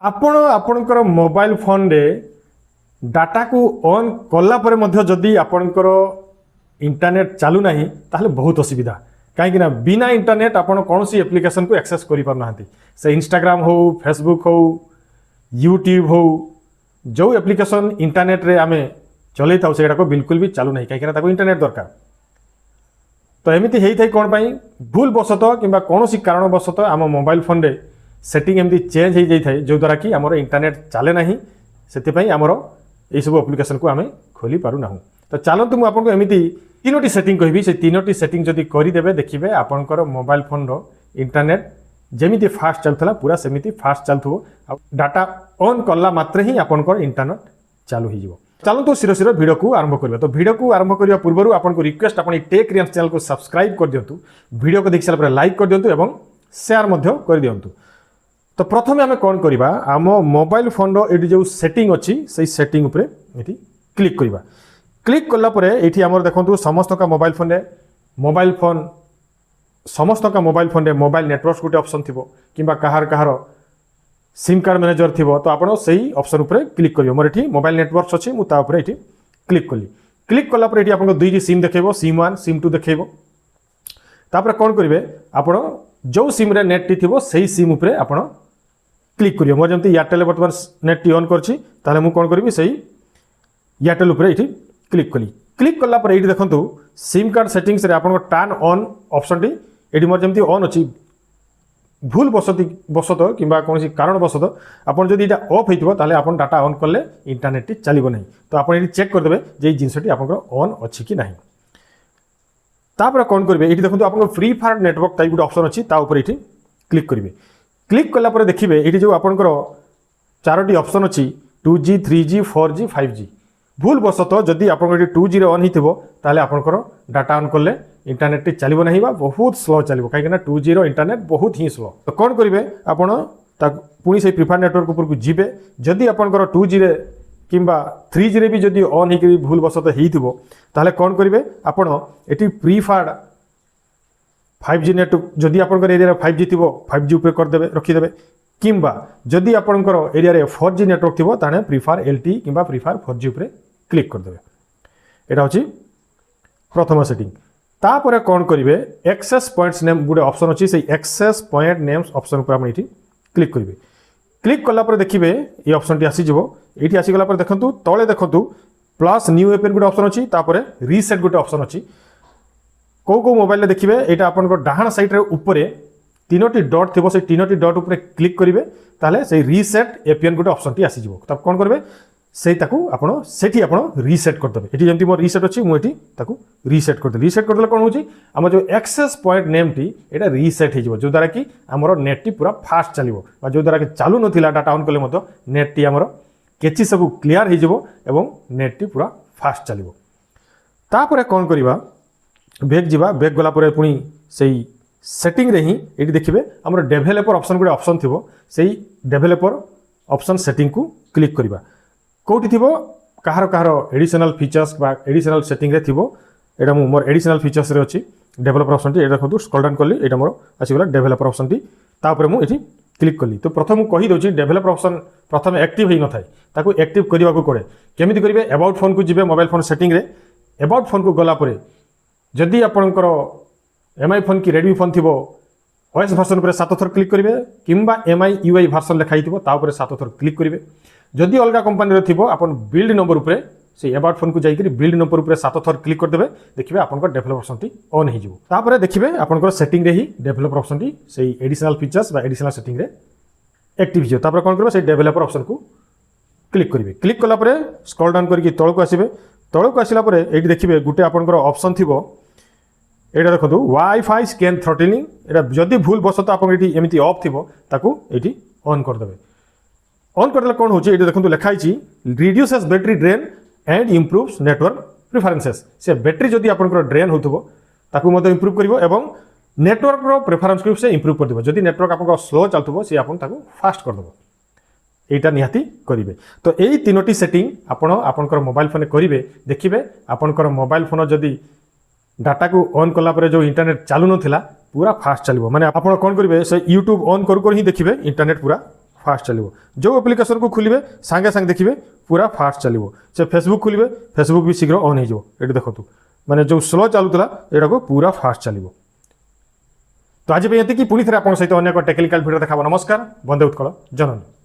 आपण आपणकर mobile phone रे डाटा को ऑन कला परे मध्य जदि आपणकर इंटरनेट चालू नाही ताहले बहुत असुविधा कहीं ना बिना इंटरनेट आपण कौन सी एप्लिकेशन को एक्सेस करि पार नाहंती से इंस्टाग्राम हो फेसबुक हो यूट्यूब हो जो एप्लिकेशन इंटरनेट रे आमे चलै ताउ सेटा को बिल्कुल भी चालू नहीं कहीं ना ताको इंटरनेट दरकार तो एमती हेई थाई कोन पई भूल बसत किंबा कोनोसी कारण बसत आम मोबाइल फोन रे सेटिंग एमती चेंज हो जाए जो द्वारा कि आमर इंटरनेट चले ना से आमर ये सब एप्लिकेशन को आम खोली पारु ना तो चलतु मुझे एमती तीनोटी सेटिंग कहि से तीनोटी सेटिंग जदि करदे देखिए आपंकर मोबाइल फोन रो इंटरनेट जमी फास्ट चलता पूरा सेमती फास्ट चलुव डाटा ऑन कला मात्र ही आपंकर इंटरनेट चालू हो चलतु शिरो शिरो भिडियो को आरंभ करवा तो भिडियो को आरंभ करने पूर्व आपको रिक्वेस्ट आप टेक रियंस चैनल को सब्सक्राइब कर दिंतु भिडियो को देख सारा लाइक कर दिंतु और शेयर कर दिंतु तो प्रथम आम कौन करवा आम मोबाइल फोन रो जो सेटिंग अच्छी से सेटिंग उपरे ये क्लिक करवा क्लिक कलापर ये आम देखो समस्त का मोबाइल फोन रे मोबाइल फोन समस्त का मोबाइल फोन रे मोबाइल नेटवर्क गोटे ऑप्शन थी कि कहार सिम कार्ड मैनेजर थी तो आप ऑप्शन उपरे क्लिक करियो मोर ये मोबाइल नेटवर्क अच्छी मुझे ये क्लिक कली क्लिक कलापर ये आपको दुईटी सिम देखो सिम 1 सिम 2 देखो तापर कौन करेंगे आप जो सिम रे नेट टी थी से सिम उपरे आप क्लिक करियो मोर जमती एयरटेल बर्तमान नेट टी ऑन करछि ताले मु कोन करबी सही एयरटेल उपरे इठी क्लिक कली क्लिक कला पर एठी देखंतु सिम कार्ड सेटिंग्स रे आपन टर्न ऑन ऑप्शन टी एठी मोर जमती ऑन अछि भूल बसत किंबा कोनसी कारण बसत आपन जदि एटा ऑफ हेतिबो ताले आपन डाटा ऑन करले इंटरनेट टी चलिबो नै तो आपन एठी चेक कर देबे जे जिंसटी आपन ऑन अछि कि नाही तापर कोन करबे एठी देखंतु आपन free fire network type good option अछि ता ऊपर एठी क्लिक करिवे क्लिक कलापर देखिए ये जो आपंकर चारोटी ऑप्शन अच्छी 2G 3G 4G 5G भूल बसत जदि आप 2G ऑन होते आपंकर डाटा ऑन कले इंटरनेट टी चलो ना बहुत स्लो चलो कहीं 2G इंटरनेट बहुत ही स्लो तो कौन करेंगे आपड़ पुणी से प्रिफार नेटवर्क उपरको जीवे जदि आपंकर 2G कि 3G भी जदि ऑन हो भूल बसत हो कौन करेंगे आपड़ ये प्रिफार्ड 5G नेटवर्क जदि आपंकर एरिया 5G थी 5G उपर करदे रखीदे किंबा जदि आपंकर एरिया 4G नेटवर्क थी ताने प्रिफार LTE किंबा प्रिफार 4G उपर क्लिक करदे एटा होची प्रथम सेटिंग तापर कौन करेंगे एक्सेस पॉइंट्स नेम गोटे ऑप्शन अच्छी से एक्सेस पॉइंट नेम्स ऑप्शन पर आप क्लिक करेंगे क्लिक कलापर देखिए ये ऑप्शन टी आसीजिवो ये आसीगला देखु तले देखु प्लस न्यू एपन गोटे ऑप्शन अच्छी तापर रीसेट गोटे ऑप्शन अच्छी को मोबाइल देखिए यहाँ आपन डाहाण साइड रे ऊपर तीनोटी डॉट थी से तीनोटी डॉट ऊपर क्लिक करेंगे ताले से रीसेट एपीएन गोटे ऑप्शन टी आसीजिवो तब कौन करेंगे से आपड़ से रीसेट करदे ये जमी मोर रीसेट अच्छी मुझे रीसेट करदे कौन हो आम जो एक्सेस पॉइंट नेम टी यहाँ रीसेट हो जो द्वारा कि आमर नेट टी पूरा फास्ट चलो जो द्वारा कि चालू नाला डाटा ऑन कले नेट टी आमर केची सब क्लियर हो नेट टी पूरा फास्ट चलो तापर कौन करवा बैक जावा बैक गला पुणी से सेटिंग रे ही ये देखिए आमर डेभेलपर ऑप्शन गोटे ऑप्शन थी से डेभेलपर ऑप्शन सेटिंग को क्लिक करवा कौटी थी कहार कहार एडिशनल फीचर्स एडिशनल सेटिंग रे थी एटा मोर एडिशनल फीचर्स रे अच्छी डेभेलपर ऑप्शन टी देखो स्क्रॉल डाउन कली एटा मोर आसीगला डेभेलपर ऑप्शन टी तापर मुझे क्लिक कली तो प्रथम कही दूसरी डेभेलपर ऑप्शन प्रथम एक्टिव हो नए ताको एक्टिव करने को पड़े केमी करेंगे अबाउट फोन को जी मोबाइल फोन सेटिंग रे अबाउट फोन को गलापर जदि आपंकर MI फोन की रेडमी फोन थी OS वर्सन पर 7 थर क्लिक करेंगे किंबा MI UI वर्सन लिखाई थी 7 थर क्लिक करेंगे जदि अलग कंपानी थी आप बिल्ड नंबर उपर से अबाउट फोन को जाकर बिल्ड नंबर उपर 7 थर क्लिक करदे देखिए आप डेभेलपर ऑप्शन टी ऑन हो देखिए आपंकर सेटिंग रे ही डेभेलपर ऑप्शन टी से एडिशनल फीचर्स एडिशनल सेटिंग रे एक्टिव हो कौन करेंगे से डेभेलपर ऑप्शन को क्लिक करेंगे क्लिक कलापर स्क्रॉल डाउन करके तौक को आसवे तौक को आसला ये देखिए गोटे आपंकर ऑप्शन थी यहाँ देखो वाईफाई स्कैन थ्रटलिंग यहाँ जदि भूल बसत आप एमती ऑफ थी ये ऑन करदे ऑन करदे कौन हो देखो लिखाई reduces battery drain and improves network preferences से बैटरी जदि आप ड्रेन हो इम्प्रूव कर नेटवर्क प्रेफरेंस को से इम्प्रूव कर जदि नेटवर्क आप स्लो चलुव सी आप फास्ट करदेव यहाँ निहाती करेंगे तो यही तीनोटी सेटिंग आपणकर मोबाइल फोन करेंगे देखिए आपणकर मोबाइल फोन जदि डाटा को ऑन कलापर जो इंटरनेट चालू नाला पूरा फास्ट चलो माने आप कौन करेंगे से यूट्यूब ऑन कर ही देखिए इंटरनेट पूरा फास्ट चलो जो एप्लिकेशन को खोलिए सांगे सांगे देखिए पूरा फास्ट चलो से फेसबुक खोलिए फेसबुक भी शीघ्र ऑन हो ये देखो माने जो स्लो चलूला यहाँ को पूरा फास्ट चलो तो आज ये पुणी थे आप सहित अनेक टेक्निकल भिडियो देखा नमस्कार बंदे उत्कल जननी।